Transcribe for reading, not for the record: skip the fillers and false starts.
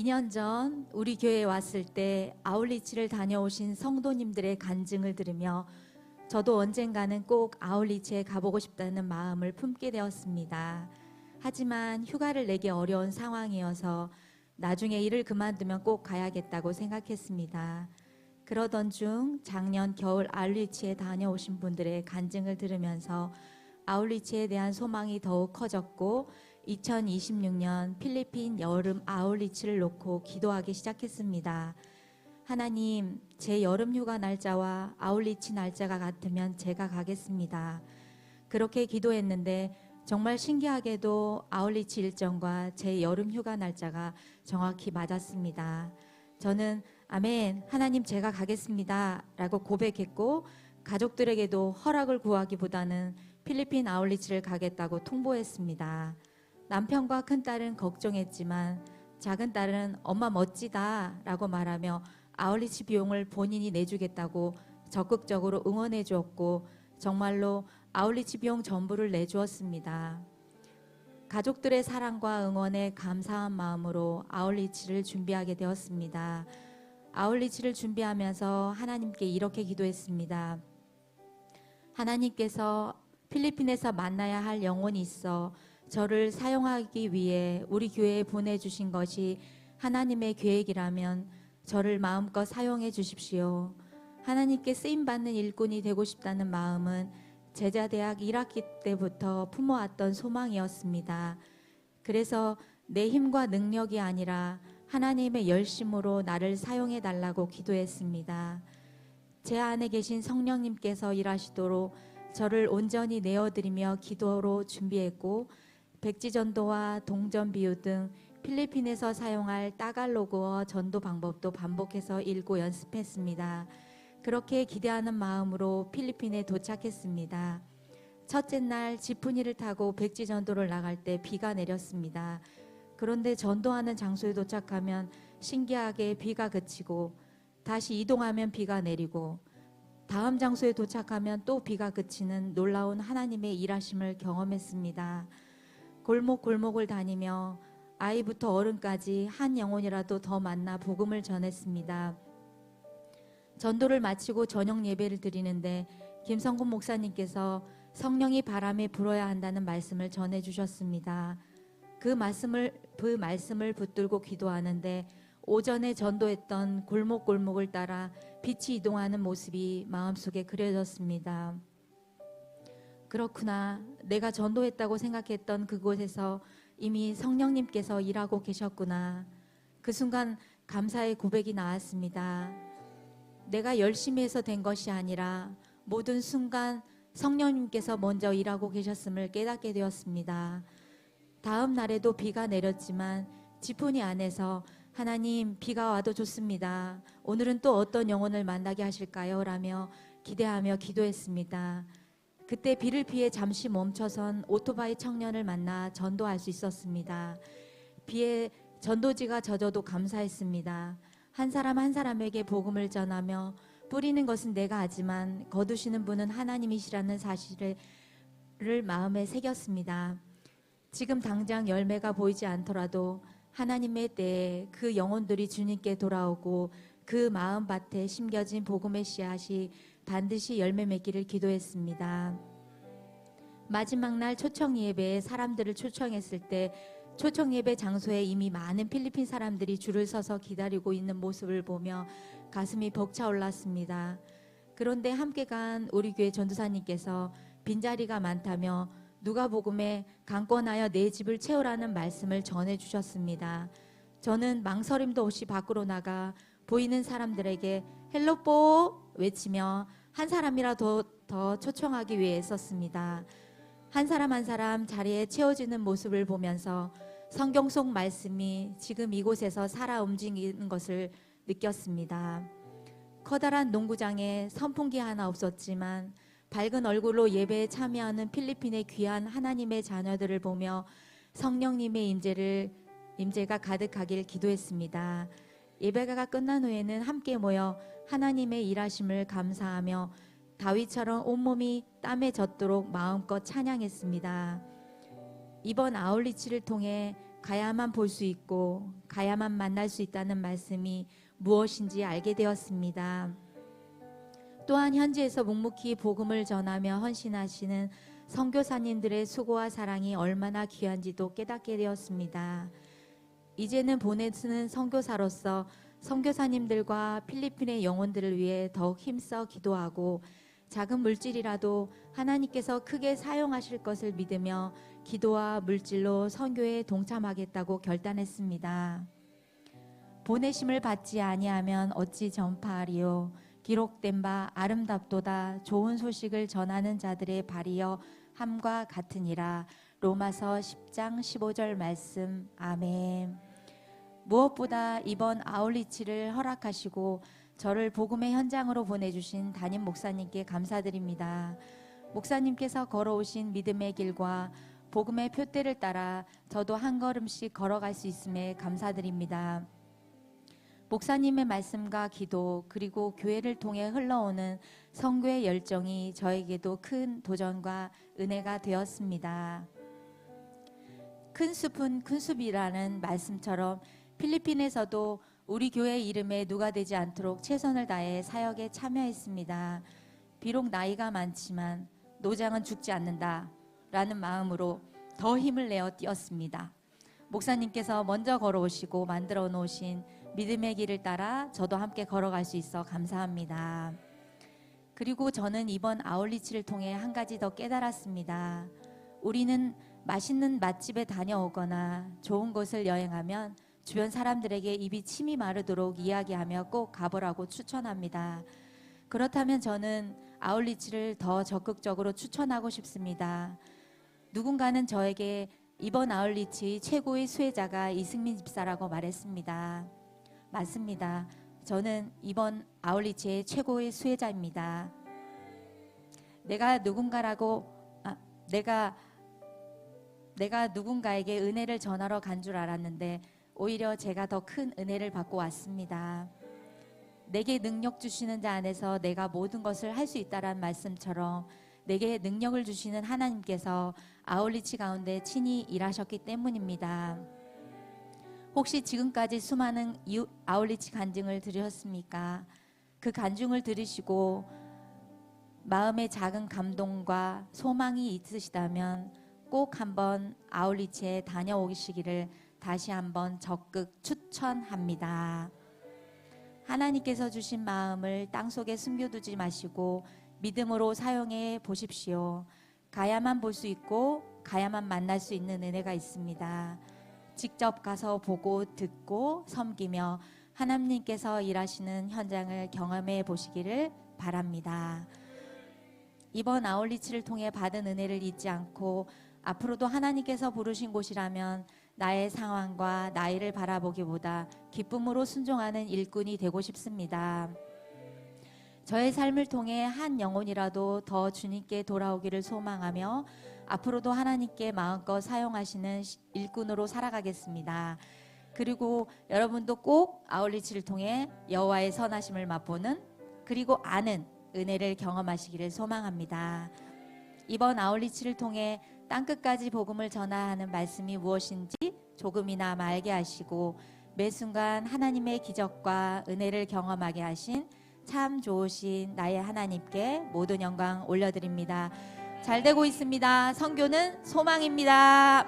2년 전 우리 교회에 왔을 때 아울리치를 다녀오신 성도님들의 간증을 들으며 저도 언젠가는 꼭 아울리치에 가보고 싶다는 마음을 품게 되었습니다. 하지만 휴가를 내기 어려운 상황이어서 나중에 일을 그만두면 꼭 가야겠다고 생각했습니다. 그러던 중 작년 겨울 아울리치에 다녀오신 분들의 간증을 들으면서 아울리치에 대한 소망이 더욱 커졌고 2026년 필리핀 여름 아울리치를 놓고 기도하기 시작했습니다. 하나님, 제 여름 휴가 날짜와 아울리치 날짜가 같으면 제가 가겠습니다. 그렇게 기도했는데 정말 신기하게도 아울리치 일정과 제 여름 휴가 날짜가 정확히 맞았습니다. 저는 아멘, 하나님 제가 가겠습니다 라고 고백했고 가족들에게도 허락을 구하기보다는 필리핀 아울리치를 가겠다고 통보했습니다. 남편과 큰딸은 걱정했지만 작은 딸은 엄마 멋지다 라고 말하며 아울리치 비용을 본인이 내주겠다고 적극적으로 응원해 주었고 정말로 아울리치 비용 전부를 내주었습니다. 가족들의 사랑과 응원에 감사한 마음으로 아울리치를 준비하게 되었습니다. 아울리치를 준비하면서 하나님께 이렇게 기도했습니다. 하나님께서 필리핀에서 만나야 할 영혼이 있어 저를 사용하기 위해 우리 교회에 보내주신 것이 하나님의 계획이라면 저를 마음껏 사용해 주십시오. 하나님께 쓰임받는 일꾼이 되고 싶다는 마음은 제자대학 1학기 때부터 품어왔던 소망이었습니다. 그래서 내 힘과 능력이 아니라 하나님의 열심으로 나를 사용해 달라고 기도했습니다. 제 안에 계신 성령님께서 일하시도록 저를 온전히 내어드리며 기도로 준비했고 백지전도와 동전비유 등 필리핀에서 사용할 따갈로그어 전도 방법도 반복해서 읽고 연습했습니다. 그렇게 기대하는 마음으로 필리핀에 도착했습니다. 첫째 날 지프니를 타고 백지전도를 나갈 때 비가 내렸습니다. 그런데 전도하는 장소에 도착하면 신기하게 비가 그치고 다시 이동하면 비가 내리고 다음 장소에 도착하면 또 비가 그치는 놀라운 하나님의 일하심을 경험했습니다. 골목골목을 다니며 아이부터 어른까지 한 영혼이라도 더 만나 복음을 전했습니다. 전도를 마치고 저녁 예배를 드리는데 김성곤 목사님께서 성령이 바람에 불어야 한다는 말씀을 전해주셨습니다. 그 말씀을 붙들고 기도하는데 오전에 전도했던 골목골목을 따라 빛이 이동하는 모습이 마음속에 그려졌습니다. 그렇구나. 내가 전도했다고 생각했던 그곳에서 이미 성령님께서 일하고 계셨구나. 그 순간 감사의 고백이 나왔습니다. 내가 열심히 해서 된 것이 아니라 모든 순간 성령님께서 먼저 일하고 계셨음을 깨닫게 되었습니다. 다음 날에도 비가 내렸지만 지프니 안에서 하나님, 비가 와도 좋습니다. 오늘은 또 어떤 영혼을 만나게 하실까요? 라며 기대하며 기도했습니다. 그때 비를 피해 잠시 멈춰선 오토바이 청년을 만나 전도할 수 있었습니다. 비에 전도지가 젖어도 감사했습니다. 한 사람 한 사람에게 복음을 전하며 뿌리는 것은 내가 하지만 거두시는 분은 하나님이시라는 사실을 마음에 새겼습니다. 지금 당장 열매가 보이지 않더라도 하나님의 때에 그 영혼들이 주님께 돌아오고 그 마음밭에 심겨진 복음의 씨앗이 반드시 열매 맺기를 기도했습니다. 마지막 날 초청 예배에 사람들을 초청했을 때 초청 예배 장소에 이미 많은 필리핀 사람들이 줄을 서서 기다리고 있는 모습을 보며 가슴이 벅차올랐습니다. 그런데 함께 간 우리 교회 전도사님께서 빈자리가 많다며 누가복음에 강권하여 내 집을 채우라는 말씀을 전해주셨습니다. 저는 망설임도 없이 밖으로 나가 보이는 사람들에게 헬로뽀 외치며 한 사람이라도 더 초청하기 위해 애썼습니다. 한 사람 한 사람 자리에 채워지는 모습을 보면서 성경 속 말씀이 지금 이곳에서 살아 움직이는 것을 느꼈습니다. 커다란 농구장에 선풍기 하나 없었지만 밝은 얼굴로 예배에 참여하는 필리핀의 귀한 하나님의 자녀들을 보며 성령님의 임재를 임재가 가득하길 기도했습니다. 예배가 끝난 후에는 함께 모여 하나님의 일하심을 감사하며 다윗처럼 온몸이 땀에 젖도록 마음껏 찬양했습니다. 이번 아울리치를 통해 가야만 볼 수 있고 가야만 만날 수 있다는 말씀이 무엇인지 알게 되었습니다. 또한 현지에서 묵묵히 복음을 전하며 헌신하시는 선교사님들의 수고와 사랑이 얼마나 귀한지도 깨닫게 되었습니다. 이제는 보내쓰는 선교사로서 선교사님들과 필리핀의 영혼들을 위해 더욱 힘써 기도하고 작은 물질이라도 하나님께서 크게 사용하실 것을 믿으며 기도와 물질로 선교에 동참하겠다고 결단했습니다. 보내심을 받지 아니하면 어찌 전파하리요. 기록된 바 아름답도다 좋은 소식을 전하는 자들의 발이여 함과 같으니라. 로마서 10장 15절 말씀. 아멘. 무엇보다 이번 아울리치를 허락하시고 저를 복음의 현장으로 보내주신 담임 목사님께 감사드립니다. 목사님께서 걸어오신 믿음의 길과 복음의 표대를 따라 저도 한 걸음씩 걸어갈 수 있음에 감사드립니다. 목사님의 말씀과 기도 그리고 교회를 통해 흘러오는 선교의 열정이 저에게도 큰 도전과 은혜가 되었습니다. 큰 숲은 큰 숲이라는 말씀처럼 필리핀에서도 우리 교회 이름에 누가 되지 않도록 최선을 다해 사역에 참여했습니다. 비록 나이가 많지만 노장은 죽지 않는다 라는 마음으로 더 힘을 내어 뛰었습니다. 목사님께서 먼저 걸어오시고 만들어 놓으신 믿음의 길을 따라 저도 함께 걸어갈 수 있어 감사합니다. 그리고 저는 이번 아울리치를 통해 한 가지 더 깨달았습니다. 우리는 맛있는 맛집에 다녀오거나 좋은 곳을 여행하면 주변 사람들에게 입이 침이 마르도록 이야기하며 꼭 가보라고 추천합니다. 그렇다면 저는 아울리치를 더 적극적으로 추천하고 싶습니다. 누군가는 저에게 이번 아울리치 최고의 수혜자가 이승민 집사라고 말했습니다. 맞습니다. 저는 이번 아울리치의 최고의 수혜자입니다. 내가 누군가에게 은혜를 전하러 간 줄 알았는데 오히려 제가 더 큰 은혜를 받고 왔습니다. 내게 능력 주시는 자 안에서 내가 모든 것을 할 수 있다란 말씀처럼 내게 능력을 주시는 하나님께서 아울리치 가운데 친히 일하셨기 때문입니다. 혹시 지금까지 수많은 아울리치 간증을 들으셨습니까? 그 간증을 들으시고 마음의 작은 감동과 소망이 있으시다면 꼭 한번 아울리치에 다녀오시기를 다시 한번 적극 추천합니다. 하나님께서 주신 마음을 땅속에 숨겨두지 마시고 믿음으로 사용해 보십시오. 가야만 볼 수 있고 가야만 만날 수 있는 은혜가 있습니다. 직접 가서 보고 듣고 섬기며 하나님께서 일하시는 현장을 경험해 보시기를 바랍니다. 이번 아울리치를 통해 받은 은혜를 잊지 않고 앞으로도 하나님께서 부르신 곳이라면 나의 상황과 나이를 바라보기보다 기쁨으로 순종하는 일꾼이 되고 싶습니다. 저의 삶을 통해 한 영혼이라도 더 주님께 돌아오기를 소망하며 앞으로도 하나님께 마음껏 사용하시는 일꾼으로 살아가겠습니다. 그리고 여러분도 꼭 아울리치를 통해 여호와의 선하심을 맛보는 그리고 아는 은혜를 경험하시기를 소망합니다. 이번 아울리치를 통해 땅끝까지 복음을 전하는 말씀이 무엇인지 조금이나마 알게 하시고 매 순간 하나님의 기적과 은혜를 경험하게 하신 참 좋으신 나의 하나님께 모든 영광 올려드립니다. 잘 되고 있습니다. 선교는 소망입니다.